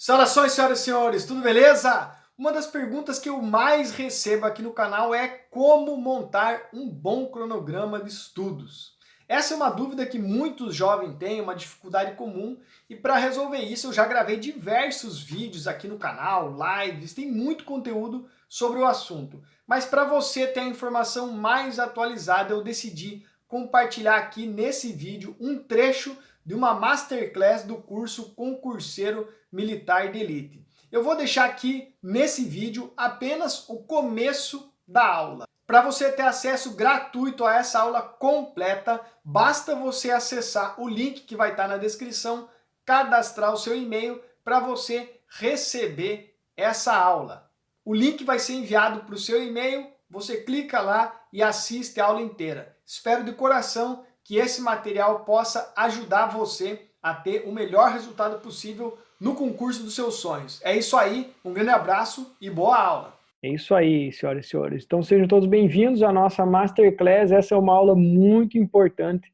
Saudações, senhoras e senhores, tudo beleza? Uma das perguntas que eu mais recebo aqui no canal é como montar um bom cronograma de estudos. Essa é uma dúvida que muitos jovens têm, uma dificuldade comum, e para resolver isso eu já gravei diversos vídeos aqui no canal, lives, tem muito conteúdo sobre o assunto. Mas para você ter a informação mais atualizada, eu decidi compartilhar aqui nesse vídeo um trecho de uma masterclass do curso Concurseiro Militar de Elite. Eu vou deixar aqui nesse vídeo apenas o começo da aula. Para você ter acesso gratuito a essa aula completa, basta você acessar o link que vai estar na descrição, cadastrar o seu e-mail para você receber essa aula. O link vai ser enviado para o seu e-mail, você clica lá e assiste a aula inteira. Espero de coração que esse material possa ajudar você a ter o melhor resultado possível no concurso dos seus sonhos. É isso aí, um grande abraço e boa aula! É isso aí, senhoras e senhores. Então sejam todos bem-vindos à nossa Masterclass. Essa é uma aula muito importante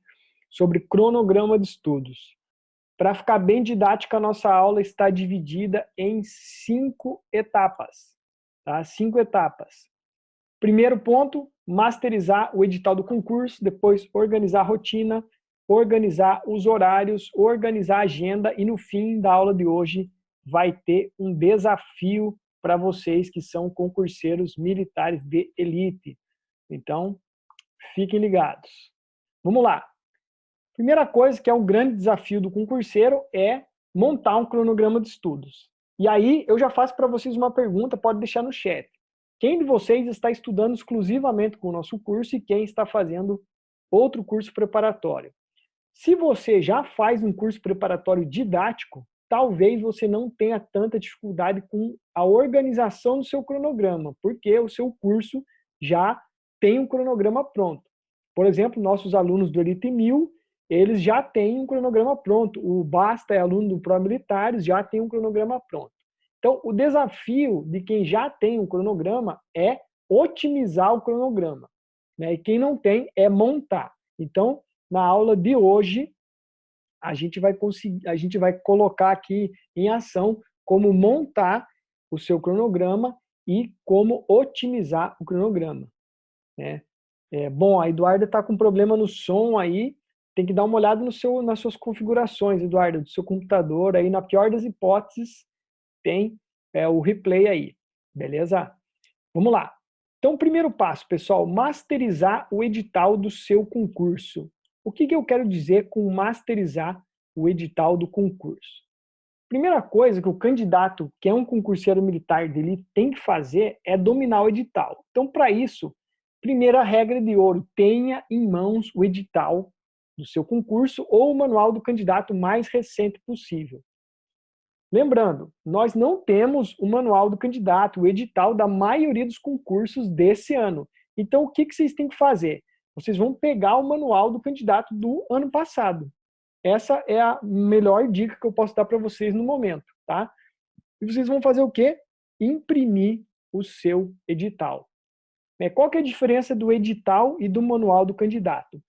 sobre cronograma de estudos. Para ficar bem didática, a nossa aula está dividida em 5 etapas. Tá? 5 etapas. Primeiro ponto, masterizar o edital do concurso, depois organizar a rotina, organizar os horários, organizar a agenda e no fim da aula de hoje vai ter um desafio para vocês que são concurseiros militares de elite. Então, fiquem ligados. Vamos lá. Primeira coisa que é um grande desafio do concurseiro é montar um cronograma de estudos. E aí eu já faço para vocês uma pergunta, pode deixar no chat. Quem de vocês está estudando exclusivamente com o nosso curso e quem está fazendo outro curso preparatório? Se você já faz um curso preparatório didático, talvez você não tenha tanta dificuldade com a organização do seu cronograma, porque o seu curso já tem um cronograma pronto. Por exemplo, nossos alunos do Elite 1000, eles já têm um cronograma pronto. O Basta é aluno do Pro Militares, já tem um cronograma pronto. Então, o desafio de quem já tem um cronograma é otimizar o cronograma, né? E quem não tem é montar. Então, na aula de hoje, a gente vai colocar aqui em ação como montar o seu cronograma e como otimizar o cronograma, né? Bom, a Eduarda está com problema no som aí, tem que dar uma olhada nas suas configurações, Eduarda, do seu computador, aí na pior das hipóteses, tem o replay aí, beleza? Vamos lá. Então, o primeiro passo, pessoal, masterizar o edital do seu concurso. O que eu quero dizer com masterizar o edital do concurso? Primeira coisa que o candidato, que é um concurseiro militar dele, tem que fazer é dominar o edital. Então, para isso, primeira regra de ouro, tenha em mãos o edital do seu concurso ou o manual do candidato mais recente possível. Lembrando, nós não temos o manual do candidato, o edital da maioria dos concursos desse ano. Então, o que vocês têm que fazer? Vocês vão pegar o manual do candidato do ano passado. Essa é a melhor dica que eu posso dar para vocês no momento, tá? E vocês vão fazer o quê? Imprimir o seu edital. Qual que é a diferença do edital e do manual do candidato?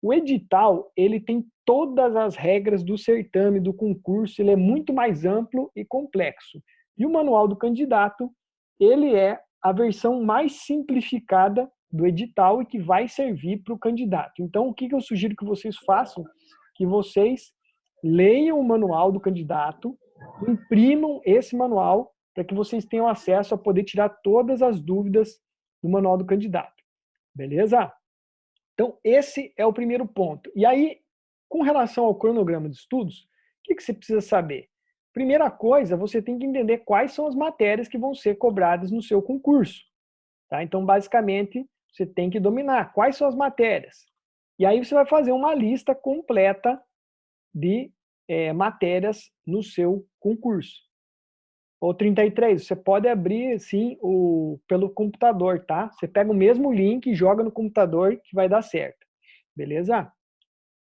O edital, ele tem todas as regras do certame, do concurso, ele é muito mais amplo e complexo. E o manual do candidato, ele é a versão mais simplificada do edital e que vai servir para o candidato. Então, o que eu sugiro que vocês façam? Que vocês leiam o manual do candidato, imprimam esse manual para que vocês tenham acesso a poder tirar todas as dúvidas do manual do candidato. Beleza? Então, esse é o primeiro ponto. E aí, com relação ao cronograma de estudos, o que você precisa saber? Primeira coisa, você tem que entender quais são as matérias que vão ser cobradas no seu concurso. Tá? Então, basicamente, você tem que dominar quais são as matérias. E aí você vai fazer uma lista completa de matérias no seu concurso. Ou 33, você pode abrir, sim, pelo computador, tá? Você pega o mesmo link e joga no computador que vai dar certo. Beleza?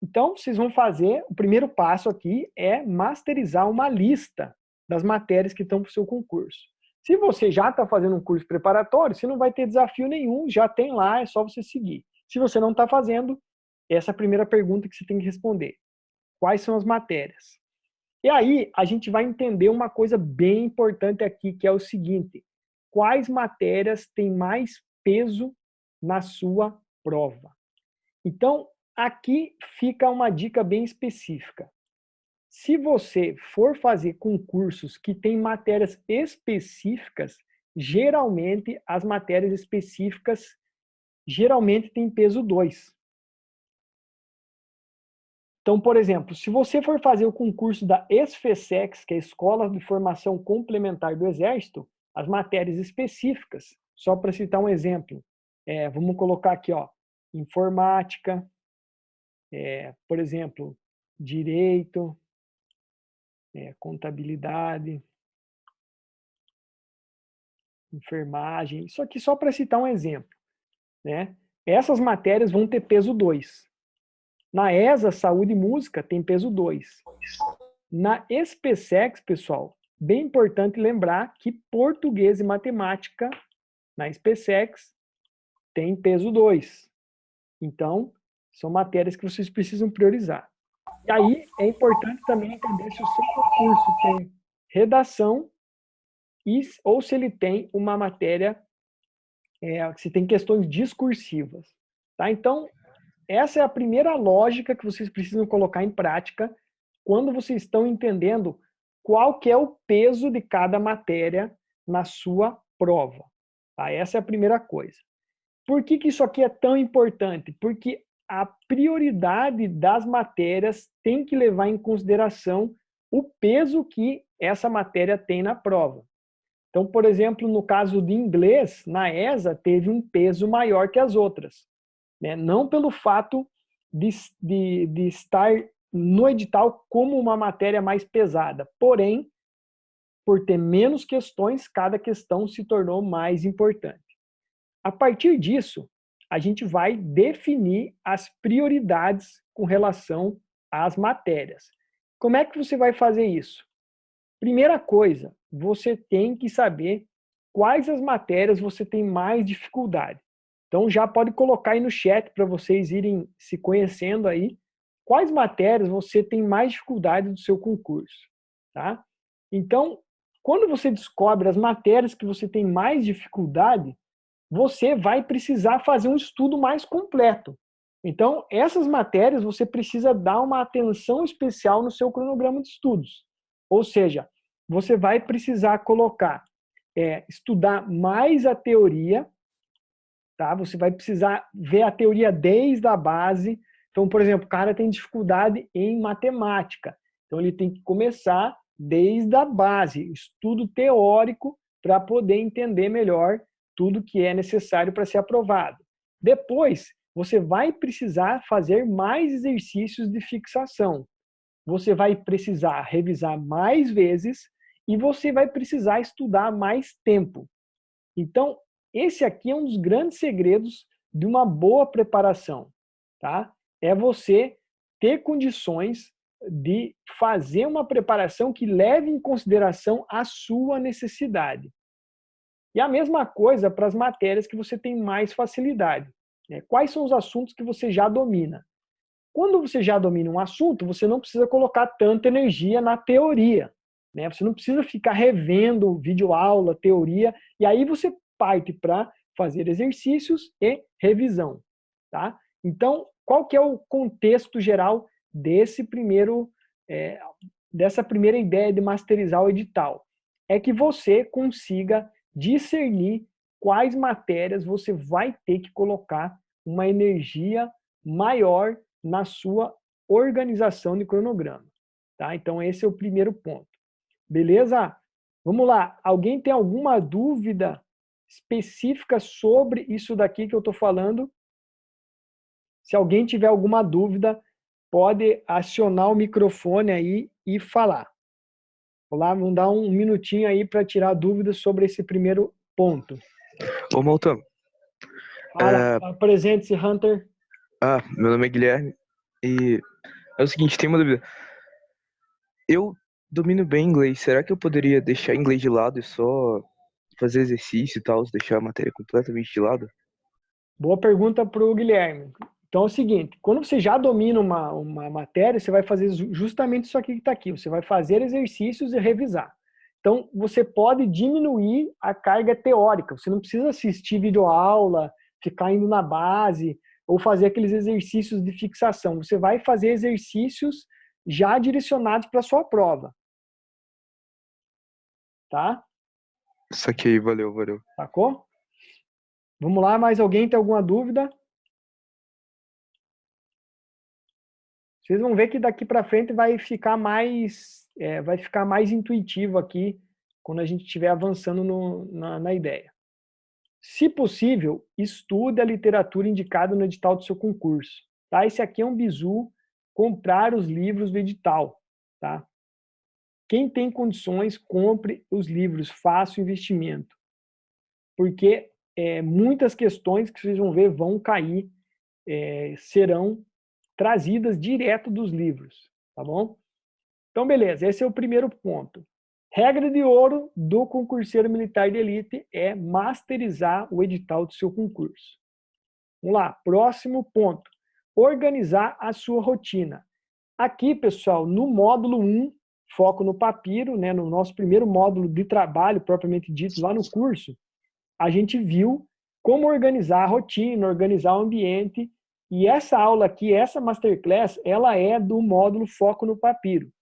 Então, vocês vão fazer, o primeiro passo aqui é masterizar uma lista das matérias que estão para o seu concurso. Se você já está fazendo um curso preparatório, você não vai ter desafio nenhum, já tem lá, é só você seguir. Se você não está fazendo, essa é a primeira pergunta que você tem que responder. Quais são as matérias? E aí a gente vai entender uma coisa bem importante aqui, que é o seguinte: quais matérias têm mais peso na sua prova? Então, aqui fica uma dica bem específica. Se você for fazer concursos que têm matérias específicas, geralmente as matérias específicas geralmente têm peso 2. Então, por exemplo, se você for fazer o concurso da ESFESEX, que é a Escola de Formação Complementar do Exército, as matérias específicas, só para citar um exemplo, vamos colocar aqui, ó, informática, por exemplo, direito, contabilidade, enfermagem, isso aqui só para citar um exemplo, né? Essas matérias vão ter peso 2. Na ESA, Saúde e Música, tem peso 2. Na SPSEX, pessoal, bem importante lembrar que português e matemática, na SPSEX, tem peso 2. Então, são matérias que vocês precisam priorizar. E aí, é importante também entender se o seu concurso tem redação ou se ele tem uma matéria, se tem questões discursivas. Tá? Então, essa é a primeira lógica que vocês precisam colocar em prática quando vocês estão entendendo qual que é o peso de cada matéria na sua prova. Tá? Essa é a primeira coisa. Por que isso aqui é tão importante? Porque a prioridade das matérias tem que levar em consideração o peso que essa matéria tem na prova. Então, por exemplo, no caso de inglês, na ESA, teve um peso maior que as outras. Né? Não pelo fato de estar no edital como uma matéria mais pesada, porém, por ter menos questões, cada questão se tornou mais importante. A partir disso, a gente vai definir as prioridades com relação às matérias. Como é que você vai fazer isso? Primeira coisa, você tem que saber quais as matérias você tem mais dificuldade. Então já pode colocar aí no chat para vocês irem se conhecendo aí quais matérias você tem mais dificuldade do seu concurso, tá? Então, quando você descobre as matérias que você tem mais dificuldade, você vai precisar fazer um estudo mais completo. Então, essas matérias você precisa dar uma atenção especial no seu cronograma de estudos. Ou seja, você vai precisar colocar, estudar mais a teoria, tá? Você vai precisar ver a teoria desde a base. Então, por exemplo, o cara tem dificuldade em matemática. Então, ele tem que começar desde a base, estudo teórico, para poder entender melhor tudo que é necessário para ser aprovado. Depois, você vai precisar fazer mais exercícios de fixação. Você vai precisar revisar mais vezes e você vai precisar estudar mais tempo. Então, esse aqui é um dos grandes segredos de uma boa preparação, tá? É você ter condições de fazer uma preparação que leve em consideração a sua necessidade. E a mesma coisa para as matérias que você tem mais facilidade. Né? Quais são os assuntos que você já domina? Quando você já domina um assunto, você não precisa colocar tanta energia na teoria. Né? Você não precisa ficar revendo videoaula, teoria, e aí você parte para fazer exercícios e revisão. Tá? Então, qual que é o contexto geral dessa primeira ideia de masterizar o edital? É que você consiga discernir quais matérias você vai ter que colocar uma energia maior na sua organização de cronograma. Tá? Então, esse é o primeiro ponto. Beleza? Vamos lá. Alguém tem alguma dúvida específica sobre isso daqui que eu estou falando? Se alguém tiver alguma dúvida, pode acionar o microfone aí e falar. Vamos dar um minutinho aí para tirar dúvidas sobre esse primeiro ponto. Ô, Maltão. Apresente-se, Hunter. Meu nome é Guilherme e é o seguinte, tem uma dúvida. Eu domino bem inglês, será que eu poderia deixar inglês de lado e só fazer exercício e tal, deixar a matéria completamente de lado? Boa pergunta para o Guilherme. Então é o seguinte, quando você já domina uma matéria, você vai fazer justamente isso aqui que está aqui. Você vai fazer exercícios e revisar. Então, você pode diminuir a carga teórica. Você não precisa assistir videoaula, ficar indo na base, ou fazer aqueles exercícios de fixação. Você vai fazer exercícios já direcionados para a sua prova. Tá? Isso aqui, valeu, valeu. Sacou? Vamos lá, mais alguém tem alguma dúvida? Vocês vão ver que daqui para frente vai ficar mais intuitivo aqui quando a gente estiver avançando na ideia. Se possível, estude a literatura indicada no edital do seu concurso. Tá? Esse aqui é um bizu, comprar os livros do edital. Tá? Quem tem condições, compre os livros, faça o investimento. Porque muitas questões que vocês vão ver vão cair, serão trazidas direto dos livros, tá bom? Então, beleza, esse é o primeiro ponto. Regra de ouro do concurseiro militar de elite é masterizar o edital do seu concurso. Vamos lá, próximo ponto. Organizar a sua rotina. Aqui, pessoal, no módulo 1, foco no papiro, né, no nosso primeiro módulo de trabalho, propriamente dito, lá no curso, a gente viu como organizar a rotina, organizar o ambiente. E essa aula aqui, essa Masterclass, ela é do módulo Foco no Papiro.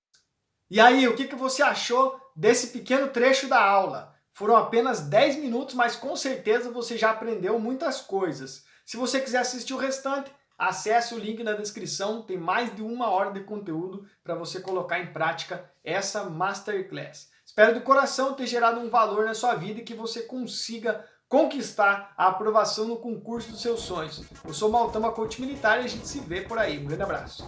E aí, o que você achou desse pequeno trecho da aula? Foram apenas 10 minutos, mas com certeza você já aprendeu muitas coisas. Se você quiser assistir o restante, acesse o link na descrição, tem mais de 1 hora de conteúdo para você colocar em prática essa Masterclass. Espero de coração ter gerado um valor na sua vida e que você consiga conquistar a aprovação no concurso dos seus sonhos. Eu sou Maltama Coach Militar e a gente se vê por aí. Um grande abraço.